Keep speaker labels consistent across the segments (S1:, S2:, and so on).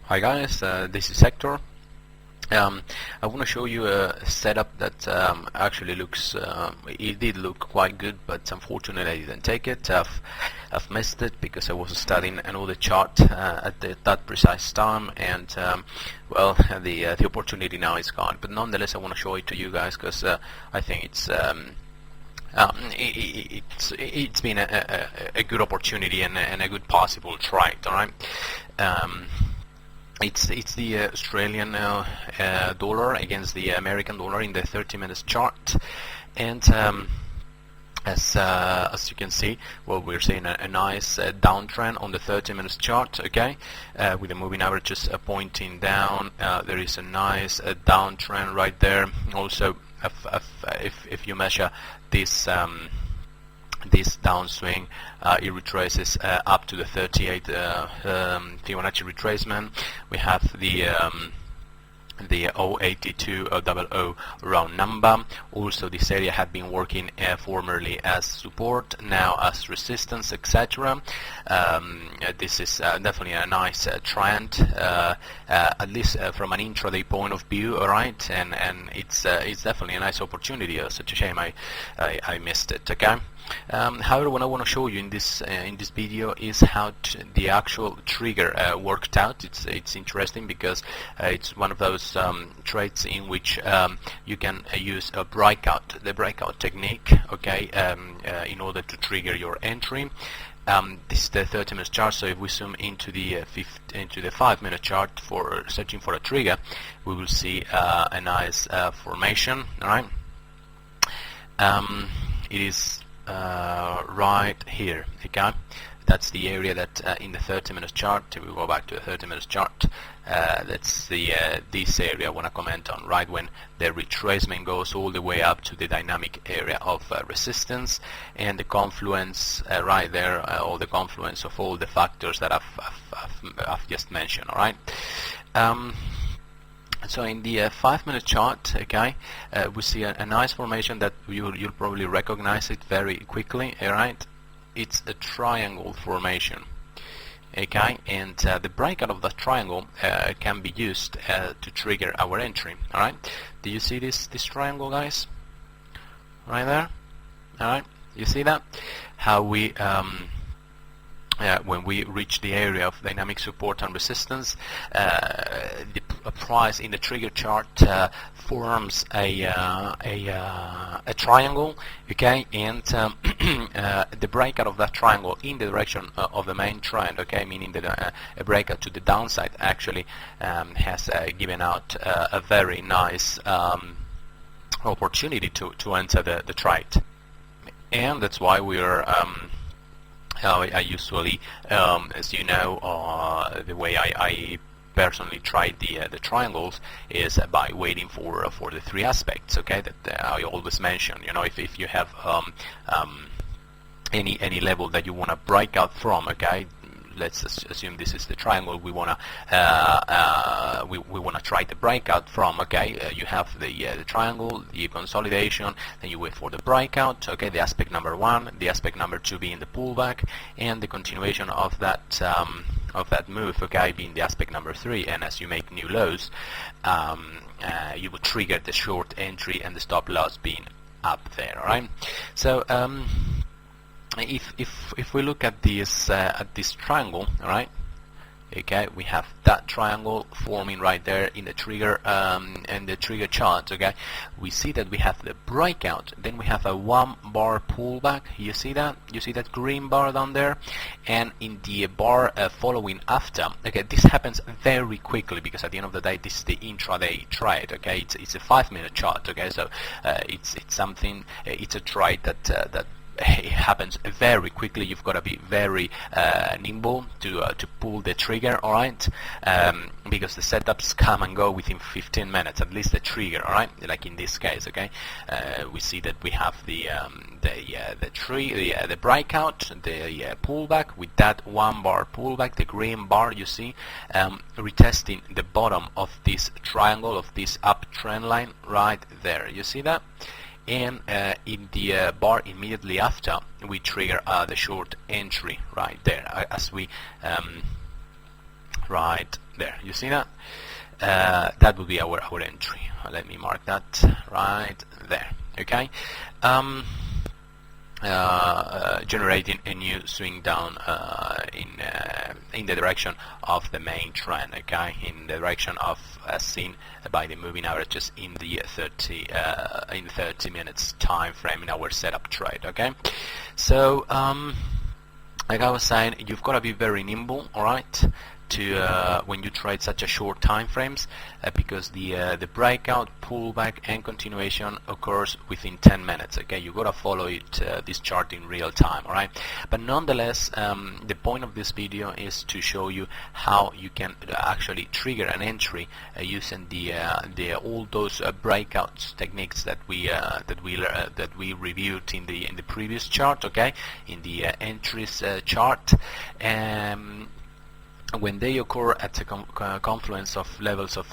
S1: Hi guys, this is Hector. I want to show you a setup that actually looks, it did look quite good, but unfortunately I didn't take it. I've missed it because I was studying another chart at that precise time, and well, the opportunity now is gone. But nonetheless, I want to show it to you guys because I think it's been a good opportunity and a good possible trade. All right. It's the Australian dollar against the American dollar in the 30 minutes chart, and as you can see, well, we're seeing a nice downtrend on the 30 minutes chart, okay, with the moving averages pointing down. There is a nice downtrend right there. Also, if you measure this this downswing, it retraces up to the 38 Fibonacci retracement. We have the 08200 round number. Also, this area had been working formerly as support, now as resistance, etc. This is definitely a nice trend, at least from an intraday point of view. All right, and it's definitely a nice opportunity. Such a shame I missed it. Okay. However, what I want to show you in this video is how the actual trigger worked out. It's interesting because it's one of those trades in which you can use a the breakout technique, okay, in order to trigger your entry. This is the 30 minute chart, so if we zoom into the 5-minute chart for searching for a trigger, we will see a nice formation. All right, it is right here, okay. That's the area that in the 30 minutes chart, if we go back to the 30 minutes chart, that's the this area I want to comment on, right when the retracement goes all the way up to the dynamic area of resistance, and the confluence right there, or the confluence of all the factors that I've just mentioned. All right. So in the 5-minute chart, okay, we see a nice formation that you'll probably recognize it very quickly. All right, it's a triangle formation, okay, and the breakout of that triangle can be used to trigger our entry. All right, do you see this triangle, guys? Right there. All right, you see that? How we when we reach the area of dynamic support and resistance, the price in the trigger chart forms a triangle, okay, and the breakout of that triangle in the direction of the main trend, okay, meaning that a breakout to the downside actually has given out a very nice opportunity to enter the trade, and that's why we are I usually, as you know, the way I personally tried the triangles is by waiting for the 3 aspects, okay, that I always mention. You know, if you have any level that you want to break out from, okay, let's assume this is the triangle we want to we want to try the breakout from, okay. You have the triangle, the consolidation, then you wait for the breakout, okay, the aspect number 1, the aspect number 2 being the pullback, and the continuation of that move, okay, being the aspect number 3. And as you make new lows, you will trigger the short entry and the stop loss being up there. All right, so if we look at this triangle, all right, okay, we have that triangle forming right there in the trigger and the trigger chart, okay. We see that we have the breakout, then we have a 1-bar pullback. You see that? You see that green bar down there, and in the bar following after, okay, this happens very quickly because at the end of the day this is the intraday trade, okay. It's a 5-minute chart, okay, so it's something, it's a trade that it happens very quickly. You've got to be very nimble to pull the trigger, all right, because the setups come and go within 15 minutes, at least the trigger, all right, like in this case, okay. We see that we have the breakout, the pullback with that 1-bar pullback, the green bar, you see, retesting the bottom of this triangle, of this uptrend line right there. You see that? And in the bar immediately after, we trigger the short entry right there, as we right there. You see that? That would be our entry. Let me mark that right there. Okay. Generating a new swing down in the direction of the main trend, okay, in the direction of as seen by the moving averages in the 30 minutes time frame in our setup trade. Okay, so like I was saying, you've got to be very nimble, all right, to when you trade such a short time frames, because the breakout, pullback, and continuation occurs within 10 minutes. Okay, you gotta follow it, this chart in real time. All right, but nonetheless, the point of this video is to show you how you can actually trigger an entry using the all those breakouts techniques that we reviewed in the previous chart. Okay, in the entries chart. When they occur at the confluence of levels of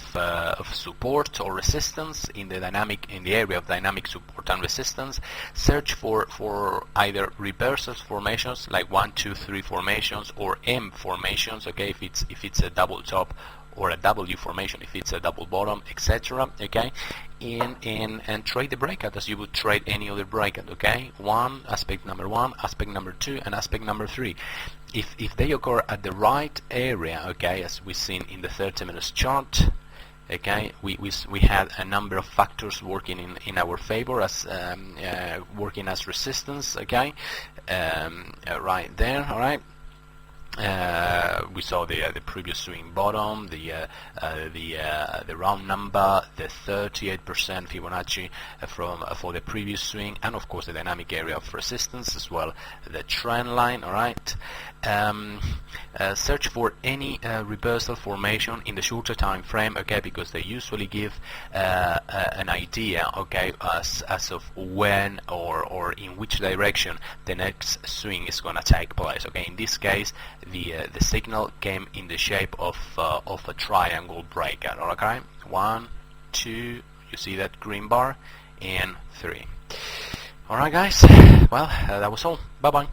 S1: support or resistance in the area of dynamic support and resistance, search for either reversals formations like 1, 2, 3 formations, or M formations. Okay, if it's a double top, or a W formation if it's a double bottom, etc. Okay, and trade the breakout as you would trade any other breakout. Okay, aspect number 1, aspect number 2, and aspect number 3. If they occur at the right area, okay, as we've seen in the 30 minutes chart, okay, we had a number of factors working in our favor as working as resistance. Okay, right there. All right. We saw the previous swing bottom, the round number, the 38% Fibonacci for the previous swing, and of course the dynamic area of resistance as well, the trend line. All right. Search for any reversal formation in the shorter time frame, okay, because they usually give an idea, okay, as of when or in which direction the next swing is going to take place. Okay, in this case, the signal came in the shape of a triangle breakout. Okay, 1, 2, you see that green bar, and 3. All right, guys. Well, that was all. Bye bye.